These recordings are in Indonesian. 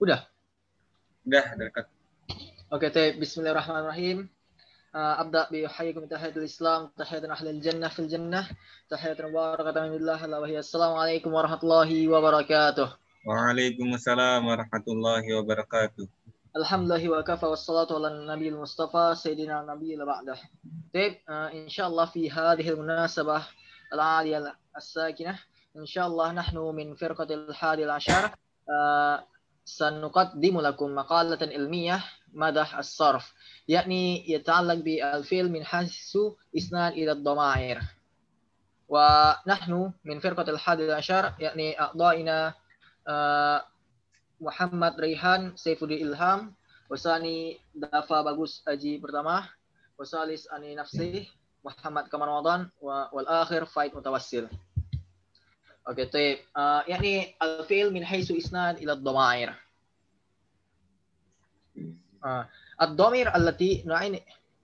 Udah? Udah dekat. Oke, bismillahirrahmanirrahim. أبدأ بأحييكم تحية الإسلام تحية أهل الجنة في الجنة تحية مباركة من الله ألا وهي السلام عليكم ورحمة الله وبركاته. Waalaikumsalam warahmatullahi wabarakatuh. الحمد لله وكفى والصلاة على النبي المصطفى سيدنا النبي بعده. طيب إن شاء الله في هذه المناسبة العالية الساكنة إن شاء الله نحن من فرقة الحادي عشر سنقدم لكم مقالة علمية مدح الصرف يعني يتعلق بالفعل من حيث إسناد إلى الضمائر. ونحن من فرقة الحادي عشر يعني أعضائنا Muhammad Raihan Saifuddin Ilham, Wasani Dafa Bagus Aji pertama, Wasalis Ani Nafsi, Muhammad Kamar Ramadan, wal akhir Faid Mutawassil. Oke, طيب يعني الفعل من حيث إسناد إلى الضمائر. الضمير التي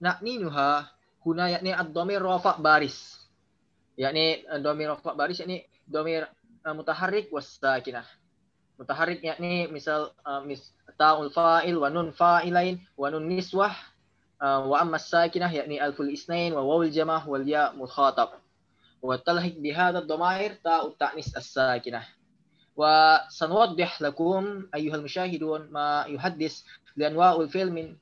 نعنيها هنا يعني الضمير رفع بارز. يعني الضمير رفع بارز يعني ضمير متحرك والساكنة. متحرك يعني مثال تاء الفاعل ونون فاعلين ونون نسوة وأما الساكنة يعني ألف الاثنين وواو الجمع والياء مخاطب وتلحق بهذا الضمائر تاء التأنيث الساكنة. وسنوضح لكم أيها المشاهدون ما يحدث لأنواع الفعل من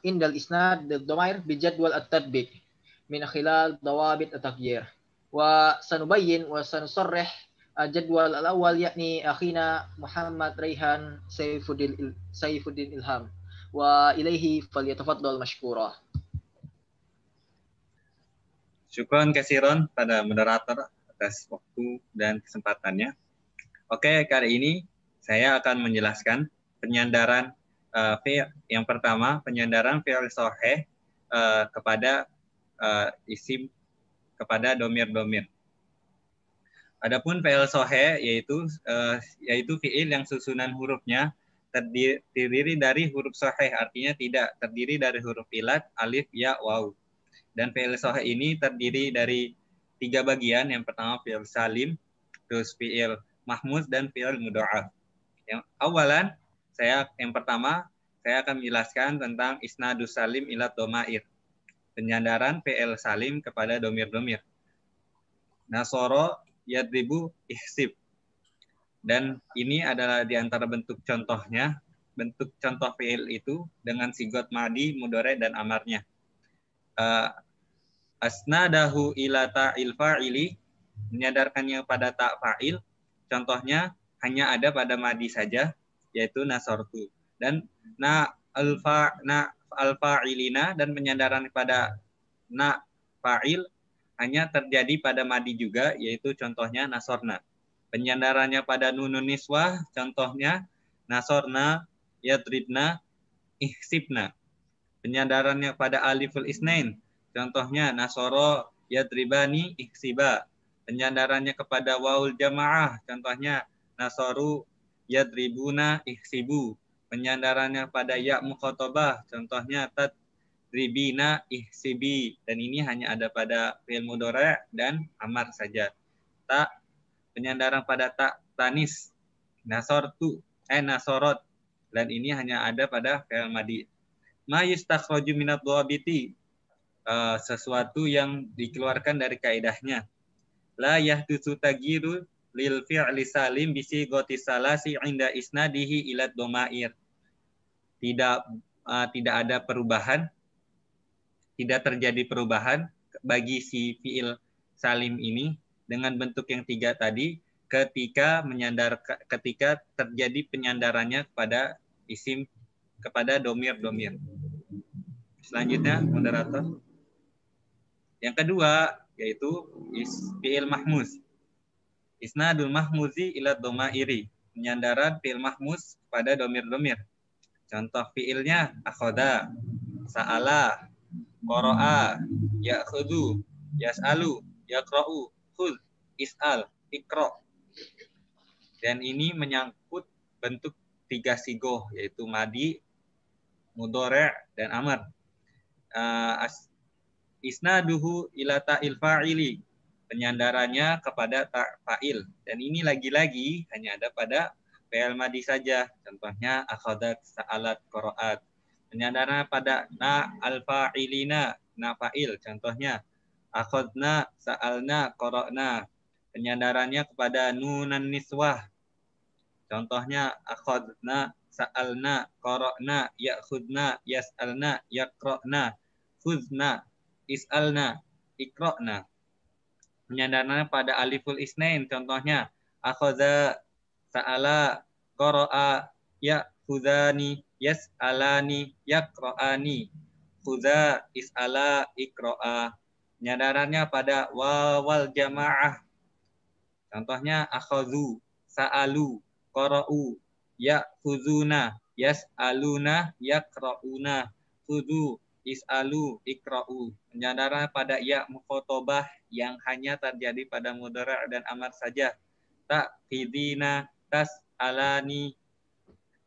عند الإسناد للضمائر بجدول التطبيق من خلال ضوابط التغيير. وسنبين وسنصرح الجدول الأول يعني أخينا محمد ريحان سيف الدين إلهام وإليه فليتفضل مشكورا. Syukron kasiron pada moderator atas waktu dan kesempatannya. Oke, kali ini saya akan menjelaskan penyandaran fi'il. Yang pertama, penyandaran fi'il sahih kepada isim, kepada domir-domir. Adapun fi'il sahih yaitu fi'il yang susunan hurufnya terdiri dari huruf sahih, artinya tidak terdiri dari huruf ilat, alif, ya, waw. Dan fi'il sahih ini terdiri dari 3 bagian. Yang pertama fi'il salim, terus fi'il mahmuz, dan fi'il mudha'af. Yang pertama saya akan menjelaskan tentang isnadus salim ila domair, penyandaran fi'il salim kepada domir-domir. Nasoro yadribu ihsib. Dan ini adalah di antara bentuk contohnya, bentuk contoh fi'il itu dengan sigot madi, mudhari, dan amarnya. Asnadahu ila ta'il fa'ili, menyadarkannya pada ta' fa'il, contohnya hanya ada pada madi saja, yaitu nasortu. Dan al-fa'ilina, dan penyandaran pada na fa'il hanya terjadi pada madi juga, yaitu contohnya nasorna. Penyandarannya pada nunun niswah, contohnya nasorna, yadribna, ihsibna. Penyandarannya pada aliful isnain, contohnya nasoro, yadribani, ihsiba. Penyandarannya kepada waul jamaah, contohnya nasoru, yadribuna, ihsibu. Penyandarannya pada ya mukhotobah, contohnya tadribina, ihsibi. Dan ini hanya ada pada fi'il mudhari' dan amar saja. Penyandaran pada tak tanis, nasortu, nasorot. Dan ini hanya ada pada fi'il madi. Ma yustakhraju minad dhabiti, sesuatu yang dikeluarkan dari kaidahnya. La yahdutsu tagyiru lil fi'li salim bisi goti salasi inda isnadihi ila domair. Tidak ada perubahan, tidak terjadi perubahan bagi si fi'il salim ini dengan bentuk yang 3 tadi ketika terjadi penyandarannya kepada isim, kepada domir-domir. Selanjutnya, moderator. Yang kedua, yaitu fi'il mahmuz. Isnadul mahmuzi ila domairi, penyandaran fi'il mahmuz pada domir-domir. Contoh fi'ilnya akhoda, sa'ala, qara'a, ya'khudhu, yas'alu, yaqra'u, khudh, is'al, ikra'. Dan ini menyangkut bentuk 3 sigoh, yaitu madi, mudhari', dan amar. Isnaduhu ila ta'il fa'ili, penyandarannya kepada ta' fa'il. Dan ini lagi-lagi hanya ada pada fi'il madi saja. Contohnya akhadat, sa'alat, qara'at. Penyandaran pada na al-fa'ilina, na fa'il. Contohnya akhadna, sa'alna, qara'na. Penyandarannya kepada nunan niswah. Contohnya akhadna, sa'alna, qara'na, ya'khudna, yas'alna, yaqra'na, khuzna, is'alna, iqra'na. Penyandarannya pada aliful isnain. Contohnya akhadha, sa'ala, qara'a, ya'khudhani, yas'alani, yaqra'ani, khudha, is'ala, iqra'a. Penyandarannya pada wawal jamaah. Contohnya akhadhu, sa'alu, qara'u, ya'khudhuna, yas'aluna, yaqra'una, khudhu, is'alu, iqra'u. Penyandaran pada ya mukhatabah yang hanya terjadi pada mudhari' dan amar saja. Ta'khidina, tas'alani,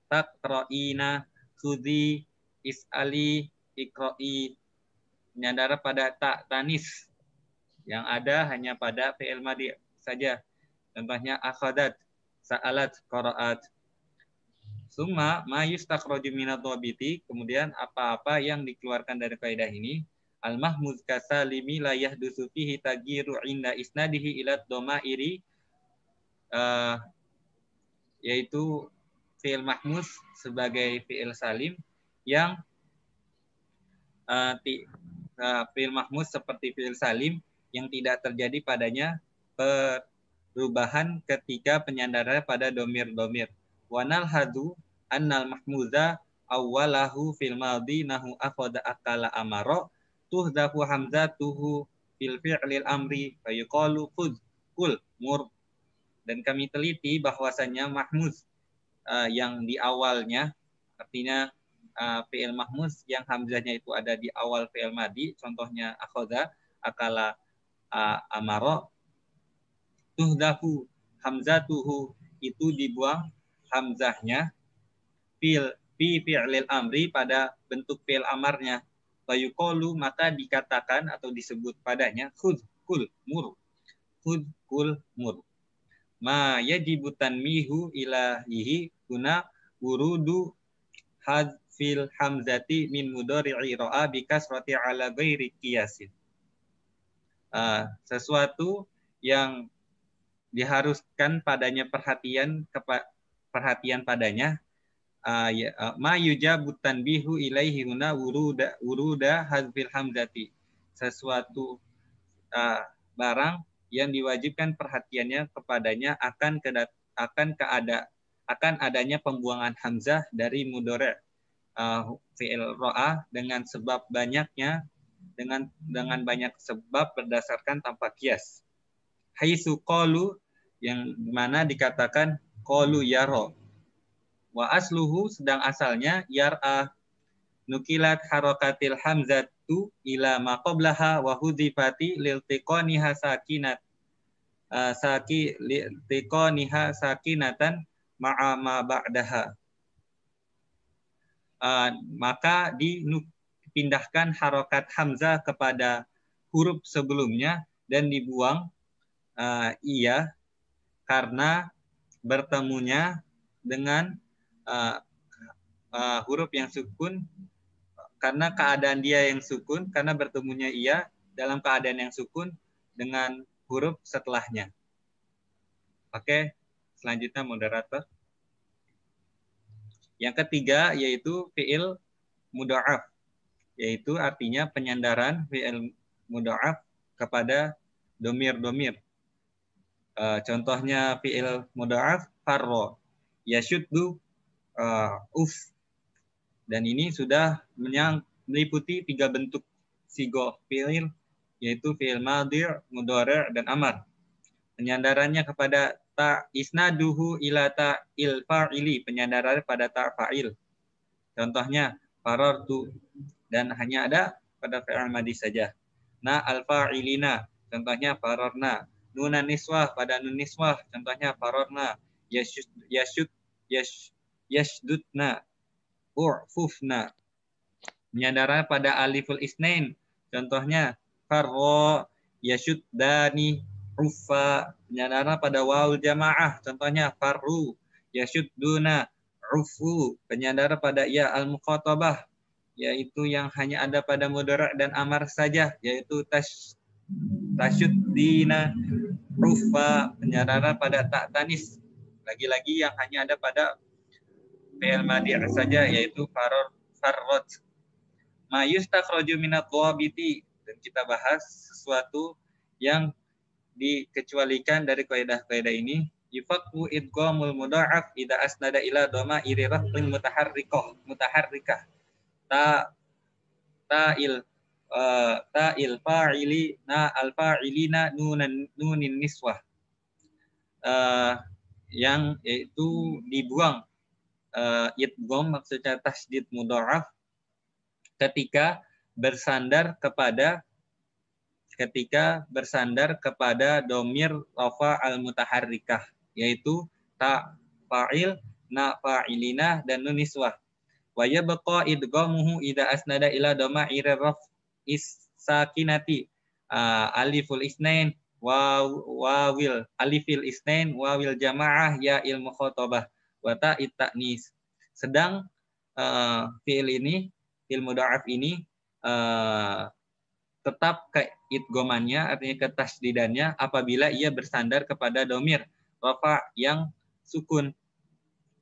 taqra'ina, khudhi, is'ali, iqra'i. Penyandaran pada ta tanis yang ada hanya pada fi'il madi saja. Contohnya akhadat, sa'alat, qara'at. Summa ma yustakhraju minad dhabiti, kemudian apa-apa yang dikeluarkan dari kaidah ini, al-mahmuz kasalimi la yahdusu fihi tagyiru inda isnadihi ila dhamairi, yaitu fi'il mahmuz sebagai fi'il salim yang fi'il mahmuz seperti fi'il salim yang tidak terjadi padanya perubahan ketika penyandarannya pada domir-domir. Wanal hadu annal mahmuza awwalahu fil madhi nahu akhadha akala amaro tuhdafu hamzatuhu fil fi'lil amri fayuqalu khudh kul mur. Dan kami teliti bahwasanya mahmuz yang di awalnya, artinya fi'il mahmuz yang hamzahnya itu ada di awal fi'il madi, contohnya akhadha, akala, amaro, tuhdafu hamzatuhu, itu dibuang hamzahnya fi fi'lil amri, pada bentuk fi'il amarnya. Fayuqalu, maka dikatakan atau disebut padanya khudh kul mur, khudh kul mur. Ma yajibu tanmihu ilahihi guna wurudu hadfil hamzati min mudhari'i ra'a bi kasrati ala ghairi qiyasin. Sesuatu yang diharuskan padanya perhatian padanya, ma yujabu tanbihu ilaihi huna wuruda hadfil hamzati, sesuatu barang yang diwajibkan perhatiannya kepadanya akan adanya pembuangan hamzah dari mudhari' fi'il ra'a dengan sebab banyaknya, dengan banyak sebab berdasarkan tanpa qiyas. Haitsu qalu, yang mana dikatakan qalu yara, wa asluhu, sedang asalnya yar'a, nukilat harakatil hamzatu ila ma qablaha wa hudhifati liltiqaniha sakinat liltiqaniha sakinatan ma'a ma ba'daha. Maka dipindahkan harokat hamzah kepada huruf sebelumnya dan dibuang iya karena bertemunya dengan huruf yang sukun, karena keadaan dia yang sukun, karena bertemunya iya dalam keadaan yang sukun dengan huruf setelahnya. Oke, selanjutnya moderator. Yang ketiga yaitu fi'il mudha'af, yaitu artinya penyandaran fi'il mudha'af kepada domir-domir. Contohnya fi'il mudha'af farro, yashuddu, uf. Dan ini sudah meliputi 3 bentuk sigoh fi'il, yaitu fi'il madhi', mudhari', dan amar. Penyandarannya kepada ta isnaduhu ila ta il fa'ili, penyandaran pada ta fa'il. Contohnya farartu, dan hanya ada pada fi'il madhi saja. Na al fa'ilina, contohnya fararna. Nunan niswah, pada nun niswah, contohnya fararna. Yashdudna, urfufna. Penyandaran pada aliful isnain, contohnya farro, yashuddani, ufa. Penyandaran pada wawul jamaah, contohnya farru, Yashudduna ufu, penyandara pada ya al-mukhatabah, yaitu yang hanya ada pada mudhari' dan amar saja, yaitu tashuddina ufa, penyandara pada tak tanis, lagi-lagi yang hanya ada pada fi'il madhi' saja, yaitu farrot. Ma yustakhraju minat dhawabiti, dan kita bahas sesuatu yang dikecualikan dari kaidah-kaidah ini. Yufaqu idghamul mudha'af idza asnada ila dhamairi raf'in mutaharrikah ta'il fa'ili na al fa'ilina nunin niswah, yang yaitu dibuang idgham, maksudnya tasydid mudha'af ketika bersandar kepada domir rafa al-mutaharrikah, yaitu ta fa'il, na fa'ilina, dan nun niswah. Wa yabqa idghamuhu idza asnada ila dhama'ir raf'is sakinati aliful isnain wawil alifil isnain wawil jamaah ya il mukhatabah wa ta'it ta'nis. Sedang fi'il mudha'af ini tetap keidghamannya, artinya ketasdidannya, apabila ia bersandar kepada domir rafa yang sukun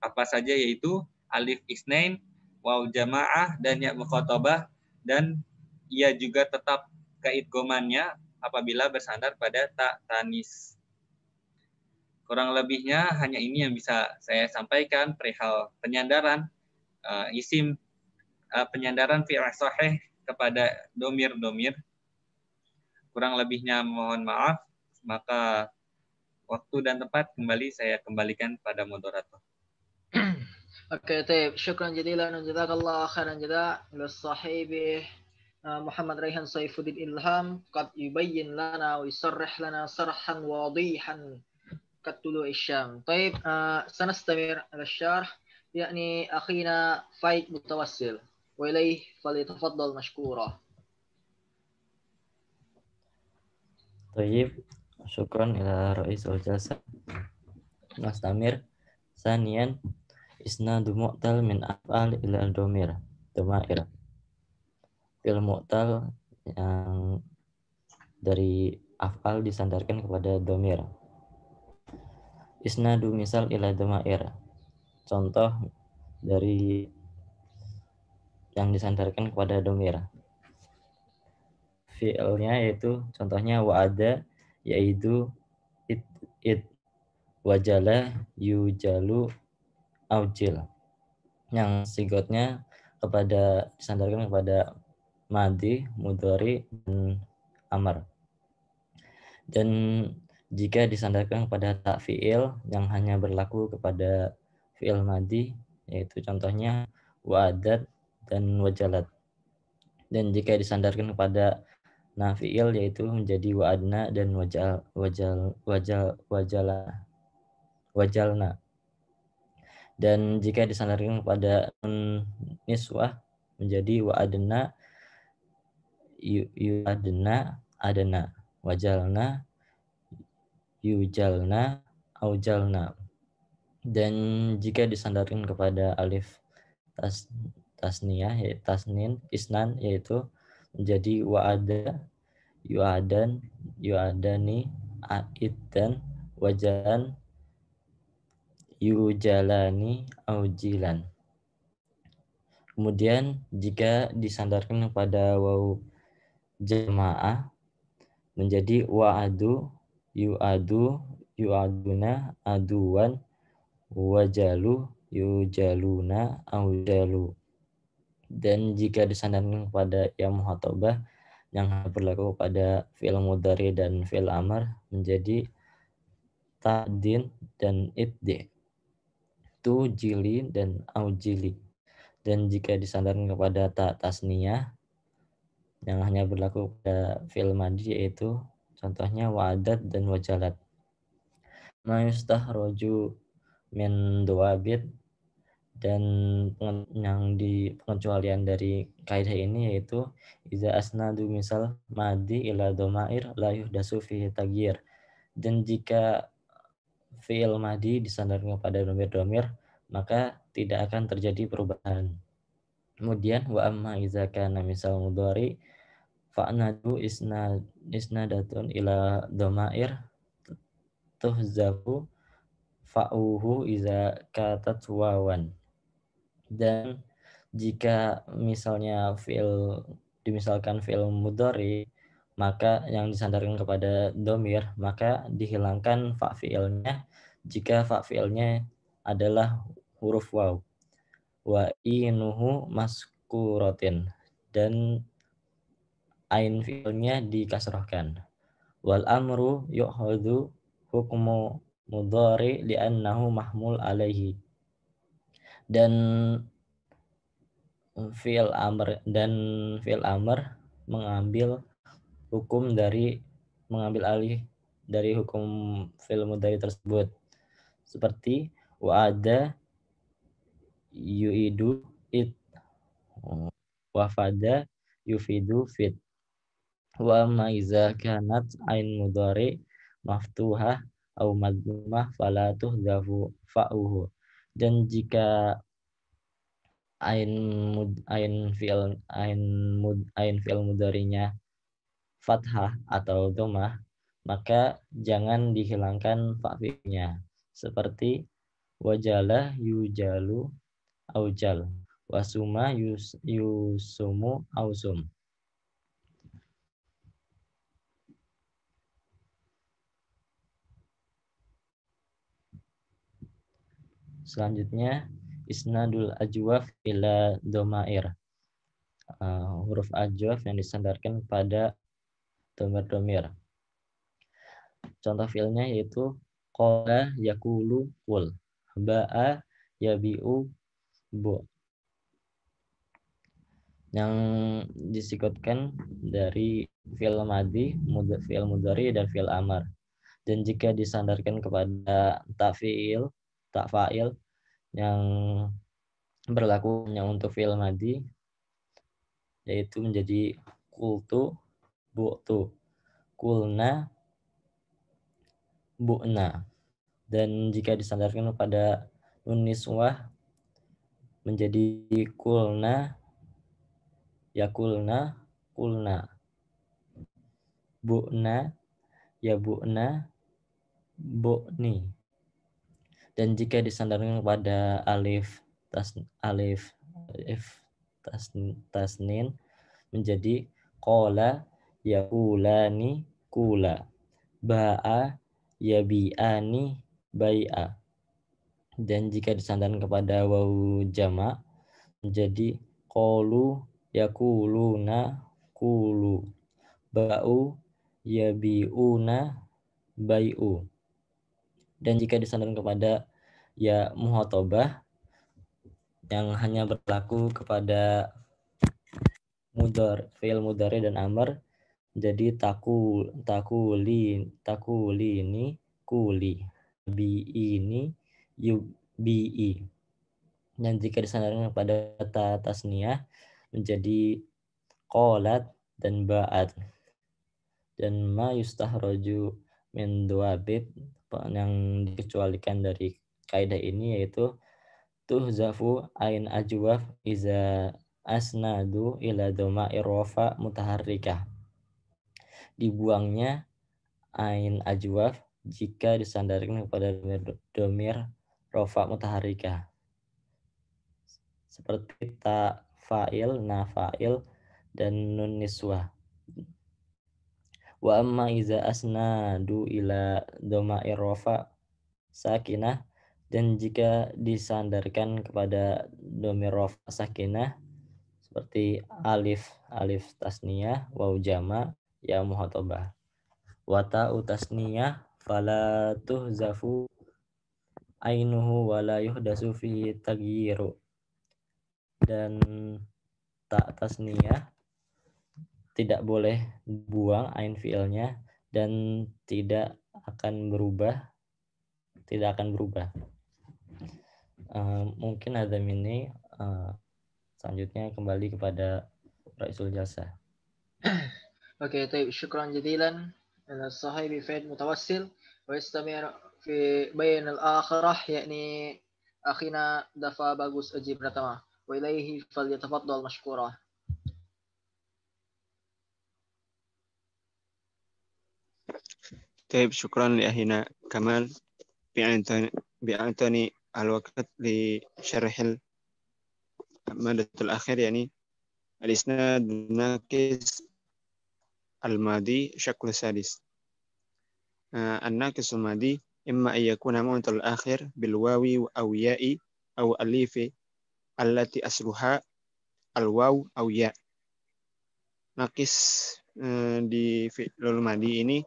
apa saja, yaitu alif isnain, waw jamaah, dan ya mukhatabah, dan ia juga tetap keidghamannya apabila bersandar pada ta tanis. Kurang lebihnya hanya ini yang bisa saya sampaikan perihal penyandaran penyandaran fi'il sahih kepada domir-domir. Kurang lebihnya mohon maaf. Maka waktu dan tempat kembali saya kembalikan pada moderator. Oke, طيب. شكرا جزيلا وجزاك الله خيرا جزاء للصحيب محمد ريحان سيف الدين إلهام قد يبين لنا ويصرح لنا صرحا واضحا كطلوع الشام. طيب سنستمر على الشرح يعني أخينا فايد متوسل وإليه فليتفضل مشكورا. طيب شكرا إلى رئيس الجلسة. نستمر. ثانيا إسناد مؤتل من أفعال إلى الضمائر. Fi'il mu'tal yang dari af'al disandarkan kepada dhamir. Isnadu misal ila dhamair, contoh dari yang disandarkan kepada dhamir. Fi'ilnya yaitu contohnya wa'ada, yaitu it wajala, yujalu, aujil, yang sigotnya disandarkan kepada madhi, mudhari, dan amar. Dan jika disandarkan kepada tak fi'il yang hanya berlaku kepada fi'il madhi, yaitu contohnya wa'adat dan wajalat. Dan jika disandarkan kepada na fi'il, yaitu menjadi wa'adna dan wajalna. Dan jika disandarkan kepada niswah, menjadi wa'adna, yu'adna, adna, wajalna, yujalna, aujalna. Dan jika disandarkan kepada alif tasniyah, yaitu tasnin, isnan, yaitu menjadi wa'ada, yu'adan, yu'adani, aidan, wajalan, yujalani, aujilan. Kemudian jika disandarkan kepada waw jamaah, menjadi wa'adu, yu'adu, yu'aduna, aduan, wajalu, yujaluna, aujalu. Dan jika disandarkan kepada ya muhatabah yang berlaku pada fi'il mudhari dan fi'il amar, menjadi ta'din dan iddi, tujili dan aujili. Dan jika disandarkan kepada ta tasniyah yang hanya berlaku pada fi'il madhi, yaitu contohnya wa'adat dan wajalat. Ma yustahroju min duwabit, dan yang di pengecualian dari kaidah ini yaitu iza asnadu misal madhi ila dhamair la yuhdasu fihi taghyir. Dan jika fi'il madi disandarkan kepada domir-domir, maka tidak akan terjadi perubahan. Kemudian wa amma iza kana misal mudhari fa'nadu isnadatun ila dhamair tuhzafu fa'uhu iza katat wawan. Dan jika misalnya dimisalkan fi'il mudhari, maka yang disandarkan kepada domir, maka dihilangkan fa fi'ilnya jika fa fi'ilnya adalah huruf waw. Wa inuhu maskuratin, dan ain fi'ilnya dikasrohkan. Wal amru yu'khadhu hukmu mudhari li'annahu mahmul alaihi. Dan fi'il amr mengambil alih dari hukum fi'il mudhari tersebut, seperti wa'ada yu'idu it, wafada yufidu fit. Wa ma iza kanat ain mudhari maftuhah au madmumah fala tuhdafu fa'uhu. Dan jika ain fi'il mudhari'nya fathah atau dhammah, maka jangan dihilangkan fa fi'ilnya, seperti wajala yujalu aujal, wasuma yusumu ausum. Selanjutnya isnadul ajwaf ila dhamair. Huruf ajwaf yang disandarkan pada domir-domir. Contoh fiilnya yaitu qala yakulu kul, ba'a yabi'u bu, yang disikutkan dari fi'il madhi, fi'il mudhari, dan fi'il amar. Dan jika disandarkan kepada ta fa'il yang berlaku hanya untuk fi'il madhi, yaitu menjadi kultu, bu'tu, kulna, bu'na. Dan jika disandarkan kepada nun niswah menjadi kulna, yakulna, kulna, bu'na, yabu'na, bu'ni. Dan jika disandarkan kepada alif tasnin menjadi qala yaqulani kula, ba'a yabi'ani bai'a. Dan jika disandarkan kepada wawu jama' menjadi qalu yaquluna qulu, ba'u yabi'una bai'u. Dan jika disandarkan kepada ya muhatabah yang hanya berlaku kepada fi'il mudhari dan amr, jadi takulini kuli, bi'ini bi'i. Dan jika disandarkan kepada ta tasniyah menjadi qalat dan ba'at. Dan ma yustahraju min duwabit, yang dikecualikan dari kaidah ini yaitu tuhzafu ain ajwaf iza asnadu ila dhamair rafa mutaharrikah. Dibuangnya ain ajwaf jika disandarkan kepada domir rafa mutaharrikah, seperti ta fa'il, na fa'il, dan nun niswah. Wa amma iza asnadu ila dhamair rafa sakinah, dan jika disandarkan kepada domir rafa sakinah seperti alif tasniyah, waw jama, ya muhatabah, wa ta'u tasniyah fala tuhzafu ainuhu wa la yuhdasu fi taghyiru. Dan ta tasniyah tidak boleh buang ain fiilnya dan tidak akan berubah. Mungkin ada ini. Selanjutnya kembali kepada Ra'isul Jalsah. Oke, طيب شكرا جزيلا للصاحب فهد متوسل ويستمر في بين الآخرة يعني أخينا دفع bagus Aji Pratama وإليه فليتفضل مشكورا. طيب شكرا لأخينا كمال بأعطاني الوقت لشرح المادة الأخير يعني الإسناد الناقص الماضي شكل السادس. الناقص الماضي إما أن يكون معطل الآخر بالواو أو ياء أو أليف التي أصلها الواو أو ya. Nakis di fi'lul madi ini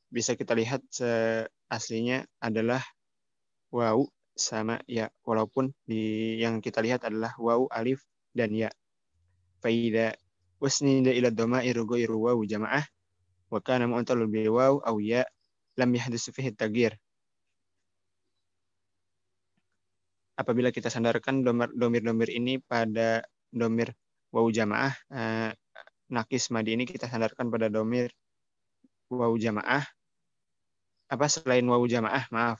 bisa kita lihat aslinya adalah waw sama ya, walaupun yang kita lihat adalah waw, alif, dan ya. Faida usnida ila dhamair ghairu waw jamaah wa kana mu'talul bi waw aw ya lam yahdits fihi taghyir. Apabila kita sandarkan domir-domir ini pada domir waw jamaah, nakis madi ini kita sandarkan pada domir waw jamaah, selain waw jamaah, maaf.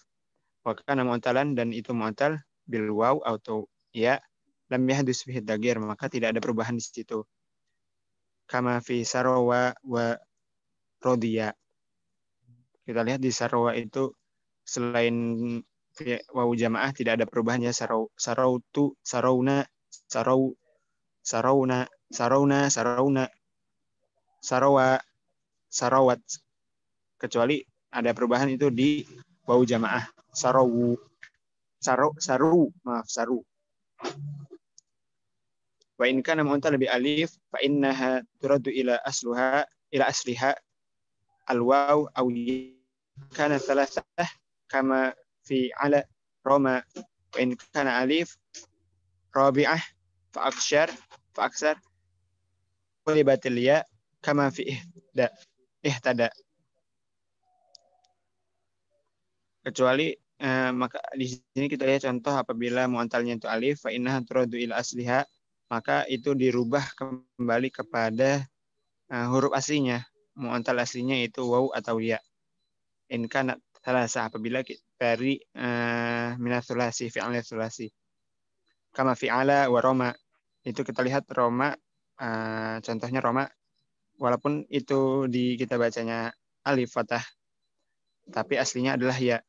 Wa kana mu'talan, dan itu mu'tal bil waw atau ya, lam yahdits fihi taghyir, maka tidak ada perubahan di situ. Kama fi sarawa wa rodiya. Kita lihat di sarawa itu selain waw jamaah tidak ada perubahannya. Sarautu, sarauna, sarauna, sarawa, sarawat. Kecuali ada perubahan itu di waw jamaah. Saru. Wa in kana mu'tal bi alif fa innaha turaddu ila asliha al-waw aw kana thalathah kama fi ala roma. Wa in kana alif rabi'ah fa aksar qulibatil ya kama fi ihtada. Kecuali maka di sini kita lihat contoh apabila mu'talnya itu alif fa innaha turaddu ila asliha, maka itu dirubah kembali kepada huruf aslinya. Mu'tal aslinya itu waw atau ya. In kana thalatha, apabila dari minats tsulasi, fi'al tsulasi. Kama fi'ala wa roma. Itu kita lihat roma, contohnya roma, walaupun itu kita bacanya alif fathah, tapi aslinya adalah ya.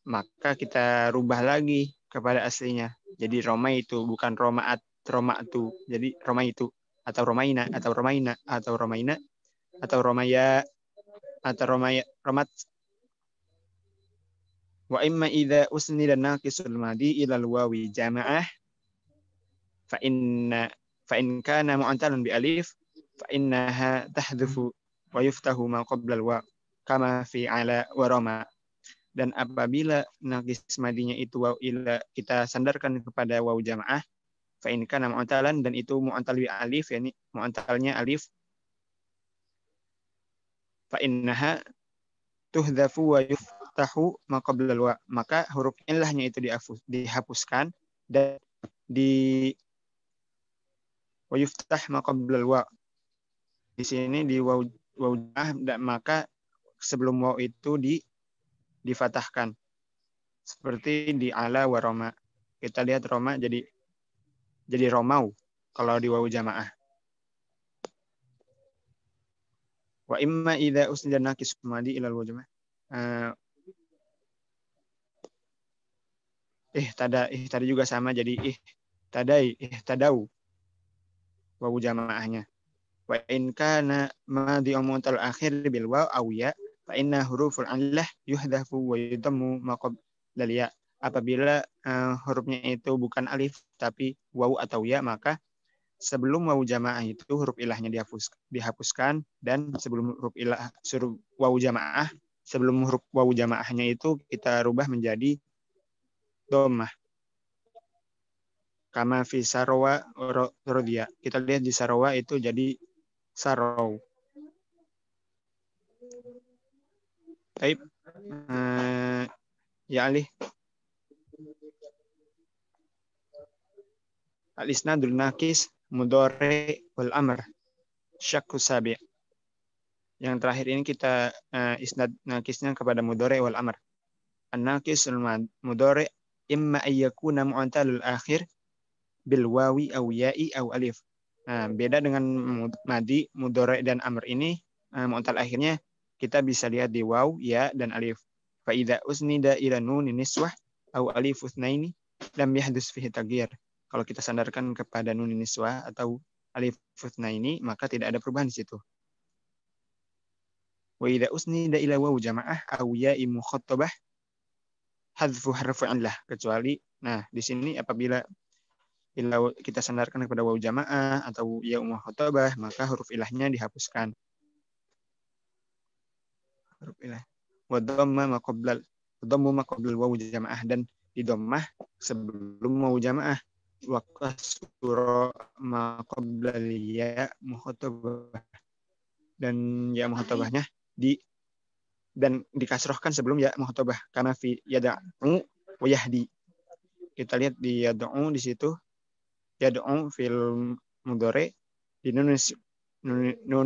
Maka kita rubah lagi kepada aslinya. Jadi roma itu bukan romaat, romatu. Jadi roma itu atau romaina atau romaina atau romaina atau romaya atau romat. Wa imma idza usnida naqisul madi ila al-wawi jamaah fa in kana mu'talan bi alif fa innaha tahdhufu wa yuftahu ma qabla al-waw kama fi ala wa roma. Dan apabila naqis madinya itu waw ila kita sandarkan kepada waw jamaah, fa in kana mu'talan, dan itu mu'tal bi alif, yakni mu'talnya alif, fa innaha tuhdhafu wa yuftahu ma qabla al-wa, maka huruf illahnya itu dihapuskan dan wa yuftah ma qabla al-wa. Di sini di waw jamaah, maka sebelum waw itu difatahkan. Seperti di ala wa roma. Kita lihat roma jadi romau kalau di waw jamaah. Wa imma idza usnida naqis madi ila al-waw jamaah. Tadi juga sama, jadi ihtadau waw jamaahnya. Wa in kana madi mu'tal akhir bil waw aw ya fa inna huruful illah yuhdhafu wa yudammu ma qabla ya. Apabila hurufnya itu bukan alif tapi waw atau ya, maka sebelum waw jamaah itu huruf ilahnya dihapuskan, dan sebelum huruf waw jamaah, sebelum huruf waw jamaahnya itu kita rubah menjadi dhammah. Kama fi sarawa rodiya. Kita lihat di sarawa itu jadi sarau. Baik. Ya Ali. Al-isnadul naqis mudhari wal amr syakku sabi'. Yang terakhir ini kita isnad nakisnya kepada mudhari wal amr. An-naqis al-mudhari imma ayyakuna mu'talul akhir bil wawi aw ya'i aw alif. Nah, beda dengan madi, mudhari dan amr ini mu'tal akhirnya kita bisa lihat di waw, ya dan alif. Fa idza usnida ila nun niswah aw alif utsnaini lam yahdus fihi taghyir. Kalau kita sandarkan kepada nun niswah atau alif utsnaini maka tidak ada perubahan di situ. Wa idza usnida ila waw jamaah aw ya'i mukhattabah hadzfu harfu illah, kecuali di sini apabila kita sandarkan kepada waw jamaah atau ya mukhattabah maka huruf ilahnya dihapuskan. Huruf ilah. Wa dhamma ma qabla waw jamaah, dan di dhammah sebelum waw jamaah. Wa kasra ma qabla ya mukhattabah, dan ya mukhattabahnya dan dikasrohkan sebelum ya mukhattabah karena fi yad'u wa yahdi. Kita lihat di yad'u di situ, yad'u fil mudhari di nun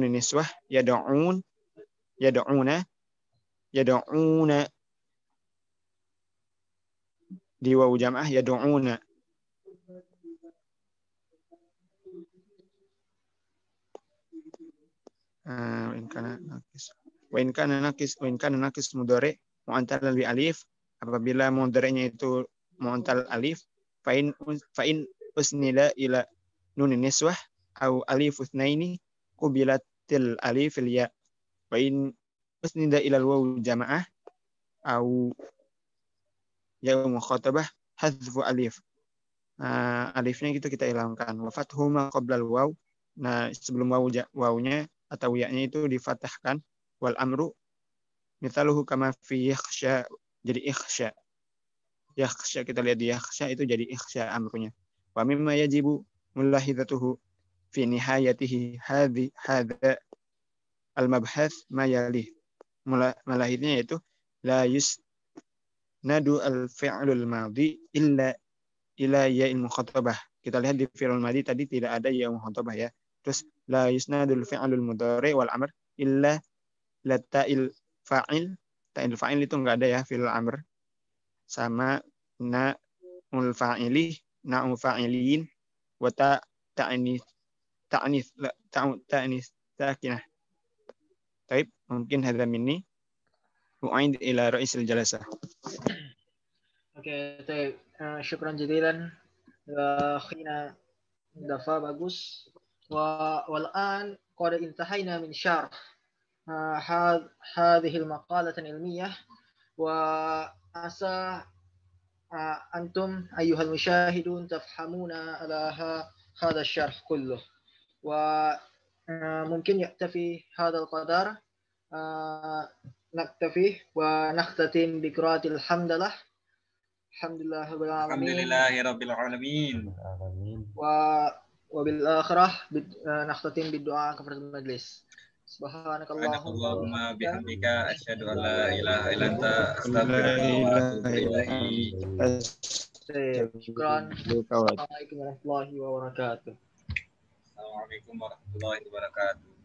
niswah yad'una di waw jamaah yad'una. Wa in kana naqis mudhari mu'tal bi alif, apabila mudhari'nya itu mu'tal alif, fa in usnida ila nun niswah au alif utsnaini qubilatil alif fil ya. Wa in usnida ila waw jamaah au ya mukhatabah hadzfu alif. Alifnya itu kita hilangkan. Wa fathuma qabla waw. Nah, sebelum wawnya atau ya-nya itu difathahkan. Wal amru mithaluhu kama fi yakhsha, jadi ikhsha. Yakhsha, kita lihat di yakhsha itu jadi ikhsha amrunya. Wa mimma yajibu mulahidatuhu fi nihayatihi hadha al-mabhath ma yalih. Malahidnya yaitu la yusnadu al-fi'lul madhi illa ya'il mukhatabah. Kita lihat di fi'lul madhi tadi tidak ada ya mukhatabah ya. Terus la yusnadul fi'lul mudhari wal amr illa la ta'il fa'il. Ta'il fa'il itu enggak ada ya fi'il amr. Sama na'ul fa'ili, na'ul fa'ilin wa ta'nis sakinah. Baik, mungkin hadza minni. U'aid ila ra'isil jalasah. Oke, baik. Syukran jazilan ya akhina Dafa, bagus. Wal'an qad intahayna min syarh هذه المقالة العلمية وعسى أنتم أيها المشاهدون تفهمون على هذا الشرح كله وممكن يكتفي هذا القدر نكتفي ونختتم بقراءة الحمد لله الحمد لله رب العالمين وبالآخرة نختتم بالدعاء كفارة المجلس. Subhanakallahumma bihamdika asyhadu an la ilaha illa anta astaghfiruka wa atubu ilaik. Syukran. Assalamualaikum warahmatullahi wabarakatuh. Assalamualaikum warahmatullahi wabarakatuh.